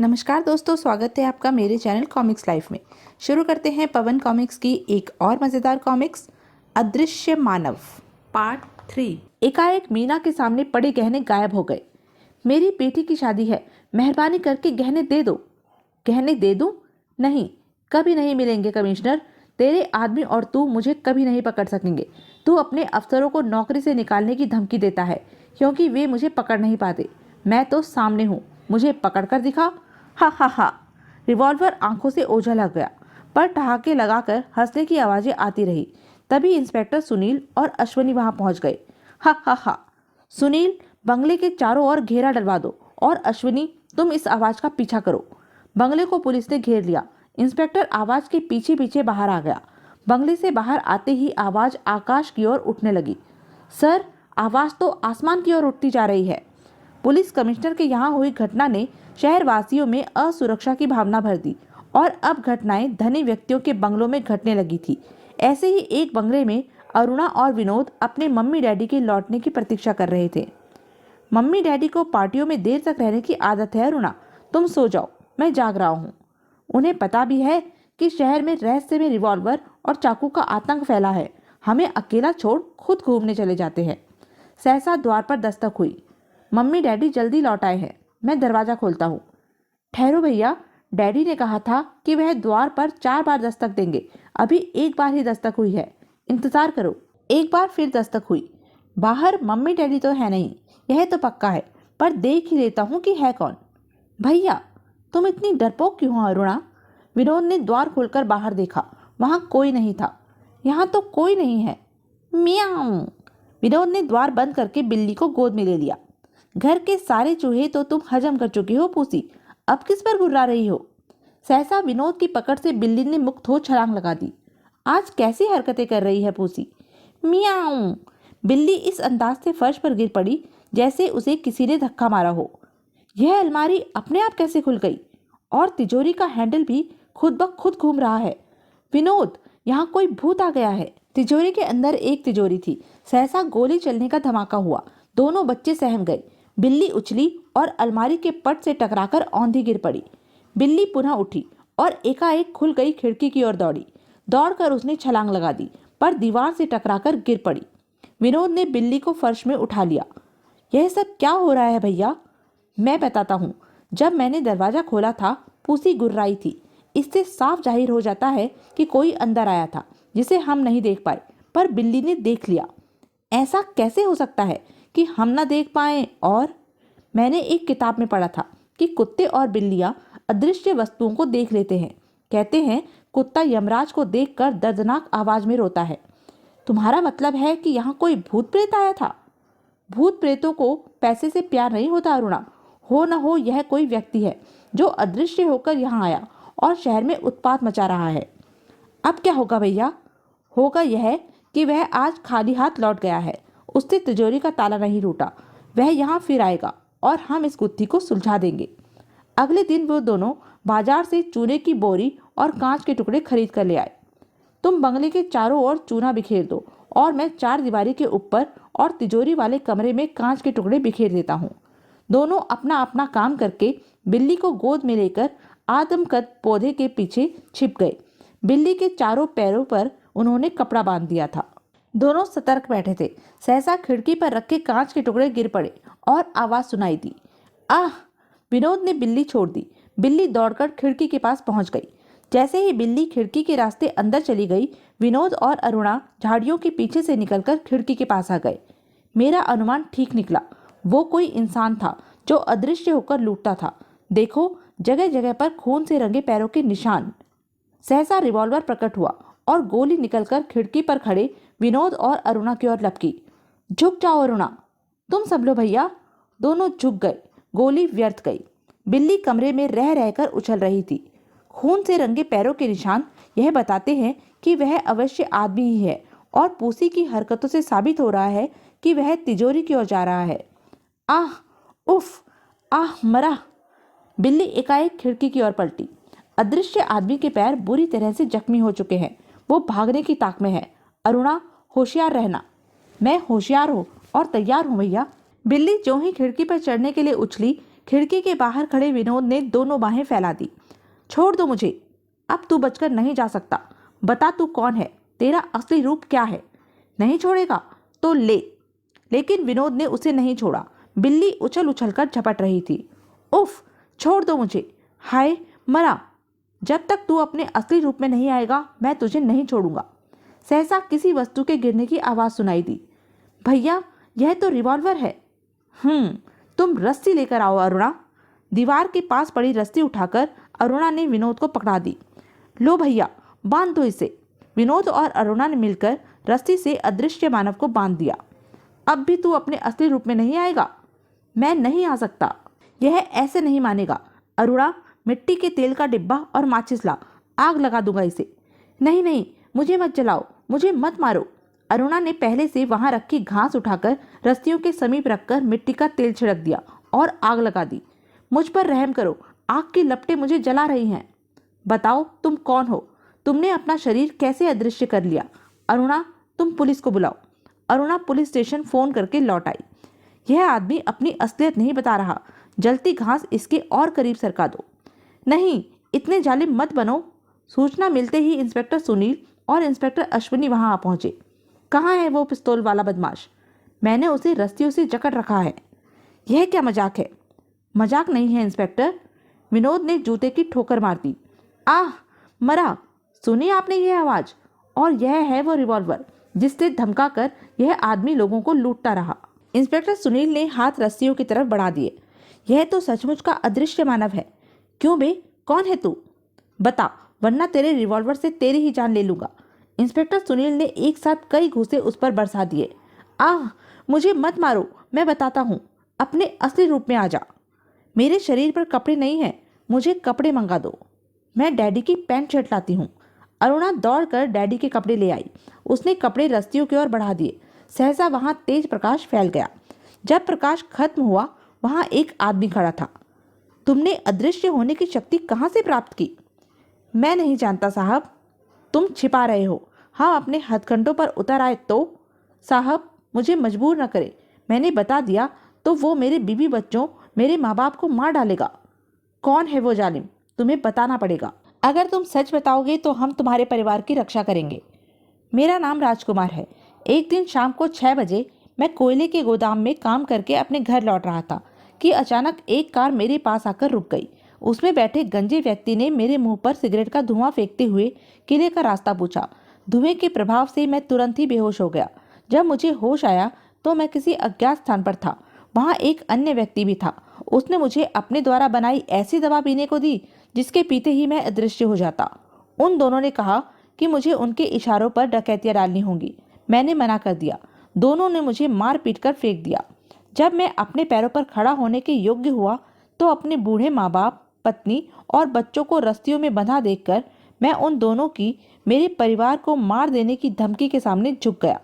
नमस्कार दोस्तों, स्वागत है आपका मेरे चैनल कॉमिक्स लाइफ में। शुरू करते हैं पवन कॉमिक्स की एक और मज़ेदार कॉमिक्स, अदृश्य मानव पार्ट 3। एकाएक मीना के सामने पड़े गहने गायब हो गए। मेरी बेटी की शादी है, मेहरबानी करके गहने दे दो। गहने दे दूं? नहीं, कभी नहीं मिलेंगे कमिश्नर। तेरे आदमी और तू मुझे कभी नहीं पकड़ सकेंगे। तू अपने अफसरों को नौकरी से निकालने की धमकी देता है क्योंकि वे मुझे पकड़ नहीं पाते। मैं तो सामने हूँ, मुझे पकड़ कर दिखा। हा हा हा। रिवॉल्वर आंखों से ओझल लग गया, पर ठहाके लगाकर हंसने की आवाजें आती रही। तभी इंस्पेक्टर सुनील और अश्वनी वहां पहुंच गए। हा हा हा। सुनील, बंगले के चारों ओर घेरा डलवा दो, और अश्वनी, तुम इस आवाज का पीछा करो। बंगले को पुलिस ने घेर लिया। इंस्पेक्टर आवाज के पीछे पीछे बाहर आ गया। बंगले से बाहर आते ही आवाज आकाश की ओर उठने लगी। सर, आवाज तो आसमान की ओर उठती जा रही है। पुलिस कमिश्नर के यहाँ हुई घटना ने शहरवासियों में असुरक्षा की भावना भर दी, और अब घटनाएं धनी व्यक्तियों के बंगलों में घटने लगी थी। ऐसे ही एक बंगले में अरुणा और विनोद अपने मम्मी डैडी के लौटने की प्रतीक्षा कर रहे थे। मम्मी डैडी को पार्टियों में देर तक रहने की आदत है। अरुणा, तुम सो जाओ, मैं जाग रहा हूँ। उन्हें पता भी है कि शहर में रहस्य में रिवॉल्वर और चाकू का आतंक फैला है। हमें अकेला छोड़ खुद घूमने चले जाते हैं। सहसा द्वार पर दस्तक हुई। मम्मी डैडी जल्दी लौट आए हैं, मैं दरवाजा खोलता हूँ। ठहरो भैया, डैडी ने कहा था कि वह द्वार पर 4 बार दस्तक देंगे। अभी एक बार ही दस्तक हुई है, इंतजार करो। एक बार फिर दस्तक हुई। बाहर मम्मी डैडी तो है नहीं, यह तो पक्का है, पर देख ही लेता हूँ कि है कौन। भैया, तुम इतनी डरपोक क्यों हो अरुणा? विनोद ने द्वार खोलकर बाहर देखा। वहां कोई नहीं था। यहाँ तो कोई नहीं है। मियाऊं। विनोद ने द्वार बंद करके बिल्ली को गोद में ले लिया। घर के सारे चूहे तो तुम हजम कर चुकी हो पूसी, अब किस पर गुर्रा रही हो? सहसा विनोद की पकड़ से बिल्ली ने मुक्त हो छलांग लगा दी। आज कैसी हरकतें कर रही है पूसी? मियाऊं। बिल्ली इस अंदाज से फर्श पर गिर पड़ी जैसे उसे किसी ने धक्का मारा हो। यह अलमारी अपने आप कैसे खुल गई? और तिजोरी का हैंडल भी खुद ब खुद घूम रहा है। विनोद, यहाँ कोई भूत आ गया है। तिजोरी के अंदर एक तिजोरी थी। सहसा गोली चलने का धमाका हुआ। दोनों बच्चे सहम गए। बिल्ली उछली और अलमारी के पट से टकराकर औंधी गिर पड़ी। बिल्ली पुनः उठी और एकाएक खुल गई खिड़की की ओर दौड़ी। दौड़कर उसने छलांग लगा दी, पर दीवार से टकराकर गिर पड़ी। विनोद ने बिल्ली को फर्श में उठा लिया। यह सब क्या हो रहा है भैया? मैं बताता हूँ। जब मैंने दरवाजा खोला था, पूसी गुर्राई थी। इससे साफ जाहिर हो जाता है कि कोई अंदर आया था जिसे हम नहीं देख पाए, पर बिल्ली ने देख लिया। ऐसा कैसे हो सकता है कि हम ना देख पाए? और मैंने एक किताब में पढ़ा था कि कुत्ते और बिल्लियां अदृश्य वस्तुओं को देख लेते हैं। कहते हैं कुत्ता यमराज को देखकर दर्दनाक आवाज में रोता है। तुम्हारा मतलब है कि यहाँ कोई भूत प्रेत आया था? भूत प्रेतों को पैसे से प्यार नहीं होता अरुणा। हो न हो यह कोई व्यक्ति है जो अदृश्य होकर यहाँ आया और शहर में उत्पात मचा रहा है। अब क्या होगा भैया? होगा यह कि वह आज खाली हाथ लौट गया है। उससे तिजोरी का ताला नहीं टूटा। वह यहाँ फिर आएगा और हम इस गुत्थी को सुलझा देंगे। अगले दिन वो दोनों बाजार से चूने की बोरी और कांच के टुकड़े खरीद कर ले आए। तुम बंगले के चारों ओर चूना बिखेर दो और मैं 4 दीवारी के ऊपर और तिजोरी वाले कमरे में कांच के टुकड़े बिखेर देता हूँ। दोनों अपना अपना काम करके बिल्ली को गोद में लेकर आदमकद पौधे के पीछे छिप गए। बिल्ली के चारों पैरों पर उन्होंने कपड़ा बांध दिया था। दोनों सतर्क बैठे थे। सहसा खिड़की पर रखे कांच के टुकड़े गिर पड़े और आवाज सुनाई दी। आह! विनोद ने बिल्ली छोड़ दी। बिल्ली दौड़कर खिड़की के पास पहुंच गई। जैसे ही बिल्ली खिड़की के रास्ते अंदर चली गई, विनोद और अरुणा झाड़ियों के पीछे से निकलकर खिड़की के पास आ गए। मेरा अनुमान ठीक निकला। वो कोई इंसान था जो अदृश्य होकर लूटता था। देखो, जगह जगह पर खून से रंगे पैरों के निशान। सहसा रिवॉल्वर प्रकट हुआ और गोली निकलकर खिड़की पर खड़े विनोद और अरुणा की ओर लपकी। झुक जाओ अरुणा। तुम संभलो भैया। दोनों झुक गए। गोली व्यर्थ गई। बिल्ली कमरे में रह रहकर उछल रही थी। खून से रंगे पैरों के निशान यह बताते हैं कि वह अवश्य आदमी ही है, और पूसी की हरकतों से साबित हो रहा है कि वह तिजोरी की ओर जा रहा है। आह! उफ! आह, मरा! बिल्ली एकाएक खिड़की की ओर पलटी। अदृश्य आदमी के पैर बुरी तरह से जख्मी हो चुके हैं। वो भागने की ताक में है। अरुणा, होशियार रहना। मैं होशियार हूँ और तैयार हूँ भैया। बिल्ली जो ही खिड़की पर चढ़ने के लिए उछली, खिड़की के बाहर खड़े विनोद ने दोनों बाहें फैला दी। छोड़ दो मुझे, अब तू बचकर नहीं जा सकता। बता तू कौन है, तेरा असली रूप क्या है? नहीं छोड़ेगा तो ले। लेकिन विनोद ने उसे नहीं छोड़ा। बिल्ली उछल उछल कर झपट रही थी। उफ, छोड़ दो मुझे। हाय मरा, जब तक तू अपने असली रूप में नहीं आएगा मैं तुझे नहीं छोड़ूंगा। सहसा किसी वस्तु के गिरने की आवाज सुनाई दी। भैया, यह तो रिवॉल्वर है। तुम रस्सी लेकर आओ अरुणा। दीवार के पास पड़ी रस्सी उठाकर अरुणा ने विनोद को पकड़ा दी। लो भैया, बांध दो इसे। विनोद और अरुणा ने मिलकर रस्सी से अदृश्य मानव को बांध दिया। अब भी तू अपने असली रूप में नहीं आएगा? मैं नहीं आ सकता। यह ऐसे नहीं मानेगा। अरुणा, मिट्टी के तेल का डिब्बा और माचिस ला, आग लगा दूंगा इसे। नहीं नहीं, मुझे मत जलाओ, मुझे मत मारो। अरुणा ने पहले से वहां रखी घास उठाकर रस्सियों के समीप रखकर मिट्टी का तेल छिड़क दिया और आग लगा दी। मुझ पर रहम करो, आग की लपटें मुझे जला रही हैं। बताओ तुम कौन हो? तुमने अपना शरीर कैसे अदृश्य कर लिया? अरुणा, तुम पुलिस को बुलाओ। अरुणा पुलिस स्टेशन फोन करके लौट आई। यह आदमी अपनी असलियत नहीं बता रहा, जलती घास इसके और करीब सरका दो। नहीं, इतने जालिम मत बनो। सूचना मिलते ही इंस्पेक्टर सुनील और इंस्पेक्टर अश्विनी वहां आ पहुंचे। कहाँ है वो पिस्तौल वाला बदमाश? मैंने उसे रस्सियों से जकड़ रखा है। यह क्या मजाक है? मजाक नहीं है इंस्पेक्टर। विनोद ने जूते की ठोकर मार दी। आह, मरा। सुनी आपने यह आवाज? और यह है वो रिवॉल्वर जिससे धमकाकर यह आदमी लोगों को लूटता रहा। इंस्पेक्टर सुनील ने हाथ रस्सियों की तरफ बढ़ा दिए। यह तो सचमुच का अदृश्य मानव है। क्यों बे, कौन है तू? बता, वरना तेरे रिवॉल्वर से तेरी ही जान ले लूंगा। इंस्पेक्टर सुनील ने एक साथ कई घूंसे उस पर बरसा दिए। आह, मुझे मत मारो, मैं बताता हूँ। अपने असली रूप में आ जा। मेरे शरीर पर कपड़े नहीं हैं, मुझे कपड़े मंगा दो। मैं डैडी की पैंट शर्ट लाती हूँ। अरुणा दौड़कर डैडी के कपड़े ले आई। उसने कपड़े रस्सियों की ओर बढ़ा दिए। सहसा वहां तेज प्रकाश फैल गया। जब प्रकाश खत्म हुआ, वहां एक आदमी खड़ा था। तुमने अदृश्य होने की शक्ति कहाँ से प्राप्त की? मैं नहीं जानता साहब। तुम छिपा रहे हो। हम अपने हथकंडों पर उतर आए तो? साहब, मुझे मजबूर न करे। मैंने बता दिया तो वो मेरे बीवी बच्चों, मेरे माँ बाप को मार डालेगा। कौन है वो जालिम? तुम्हें बताना पड़ेगा। अगर तुम सच बताओगे तो हम तुम्हारे परिवार की रक्षा करेंगे। मेरा नाम राजकुमार है। एक दिन शाम को 6 बजे मैं कोयले के गोदाम में काम करके अपने घर लौट रहा था कि अचानक एक कार मेरे पास आकर रुक गई। उसमें बैठे गंजे व्यक्ति ने मेरे मुंह पर सिगरेट का धुआं फेंकते हुए किले का रास्ता पूछा। धुएं के प्रभाव से मैं तुरंत ही बेहोश हो गया। जब मुझे होश आया तो मैं किसी अज्ञात स्थान पर था। वहां एक अन्य व्यक्ति भी था। उसने मुझे अपने द्वारा बनाई ऐसी दवा पीने को दी जिसके पीते ही मैं अदृश्य हो जाता। उन दोनों ने कहा कि मुझे उनके इशारों पर डकैतियां डालनी होंगी। मैंने मना कर दिया। दोनों ने मुझे मार पीट कर फेंक दिया। जब मैं अपने पैरों पर खड़ा होने के योग्य हुआ तो अपने बूढ़े माँ बाप, पत्नी और बच्चों को रस्सियों में बंधा देखकर मैं उन दोनों की, मेरे परिवार को मार देने की धमकी के सामने झुक गया।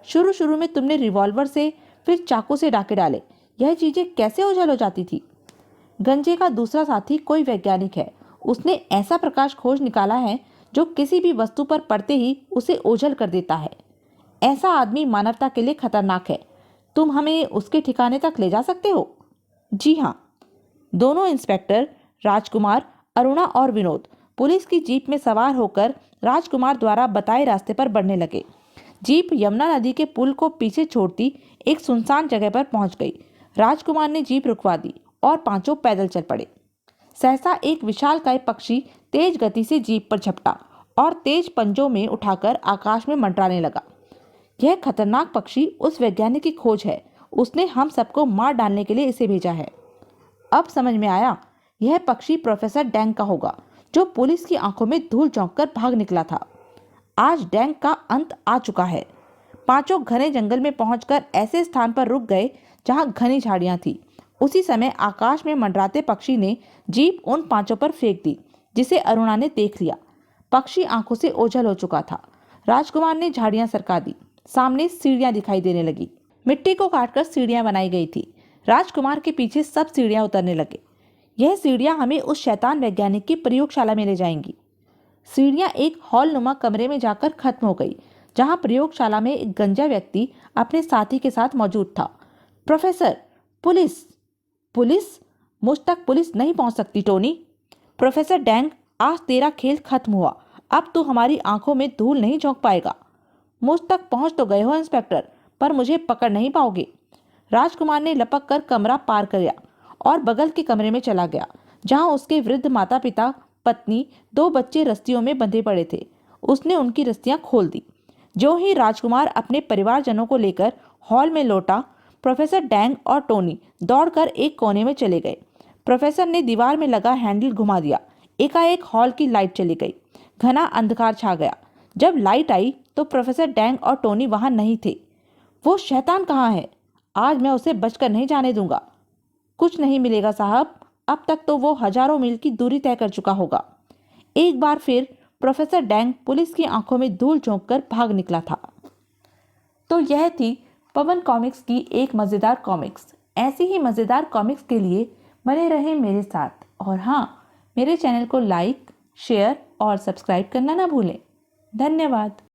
शुरू में तुमने रिवॉल्वर से, फिर चाकू से डाके डाले। यह चीजें कैसे ओझल हो जाती थी? गंजे का दूसरा साथी कोई वैज्ञानिक है। उसने ऐसा प्रकाश खोज निकाला है जो किसी भी वस्तु पर पड़ते ही उसे ओझल कर देता है। ऐसा आदमी मानवता के लिए खतरनाक है। तुम हमें उसके ठिकाने तक ले जा सकते हो? जी हाँ। दोनों इंस्पेक्टर राजकुमार, अरुणा और विनोद पुलिस की जीप में सवार होकर राजकुमार द्वारा बताए रास्ते पर बढ़ने लगे। जीप यमुना नदी के पुल को पीछे छोड़ती एक सुनसान जगह पर पहुंच गई। राजकुमार ने जीप रुकवा दी और पांचों पैदल चल पड़े। सहसा एक विशालकाय पक्षी तेज गति से जीप पर झपटा और तेज पंजों में उठाकर आकाश में मंडराने लगा। यह खतरनाक पक्षी उस वैज्ञानिक की खोज है। उसने हम सबको मार डालने के लिए इसे भेजा है। अब समझ में आया, यह पक्षी प्रोफेसर डैंग का होगा जो पुलिस की आंखों में धूल झोंक कर भाग निकला था। आज डैंग का अंत आ चुका है। पांचों घने जंगल में पहुंचकर ऐसे स्थान पर रुक गए जहां घनी झाड़ियां थी। उसी समय आकाश में मंडराते पक्षी ने जीप उन पांचों पर फेंक दी, जिसे अरुणा ने देख लिया। पक्षी आंखों से ओझल हो चुका था। राजकुमार ने झाड़ियां सरका दी। सामने सीढ़ियां दिखाई देने लगी। मिट्टी को काटकर सीढ़ियां बनाई गई थी। राजकुमार के पीछे सब सीढ़ियां उतरने लगे। यह सीढ़ियां हमें उस शैतान वैज्ञानिक की प्रयोगशाला में ले जाएंगी। सीढ़ियां एक हॉल नुमा कमरे में जाकर खत्म हो गई, जहां प्रयोगशाला में एक गंजा व्यक्ति अपने साथी के साथ मौजूद था। Professor, police! पुलिस! मुझ तक पुलिस नहीं पहुंच सकती टोनी। प्रोफेसर डैंग, आज तेरा खेल खत्म हुआ। अब तू हमारी आंखों में धूल नहीं झोंक पाएगा। मुझ तक पहुंच तो गए हो इंस्पेक्टर, पर मुझे पकड़ नहीं पाओगे। राजकुमार ने लपक कर कमरा पार किया और बगल के कमरे में चला गया, जहां उसके वृद्ध माता पिता, पत्नी, 2 बच्चे रस्सियों में बंधे पड़े थे। उसने उनकी रस्सियां खोल दी। जो ही राजकुमार अपने परिवारजनों को लेकर हॉल में लौटा, प्रोफेसर डैंग और टोनी दौड़कर एक कोने में चले गए। प्रोफेसर ने दीवार में लगा हैंडल घुमा दिया। एकाएक हॉल की लाइट चली गई। घना अंधकार छा गया। जब लाइट आई तो प्रोफेसर डैंग और टोनी वहां नहीं थे। वो शैतान कहाँ है? आज मैं उसे बचकर नहीं जाने दूंगा। कुछ नहीं मिलेगा साहब, अब तक तो वो हजारों मील की दूरी तय कर चुका होगा। एक बार फिर प्रोफेसर डैंग पुलिस की आंखों में धूल झोंककर भाग निकला था। तो यह थी पवन कॉमिक्स की एक मज़ेदार कॉमिक्स। ऐसी ही मज़ेदार कॉमिक्स के लिए बने रहें मेरे साथ, और हाँ, मेरे चैनल को लाइक, शेयर और सब्सक्राइब करना ना भूलें। धन्यवाद।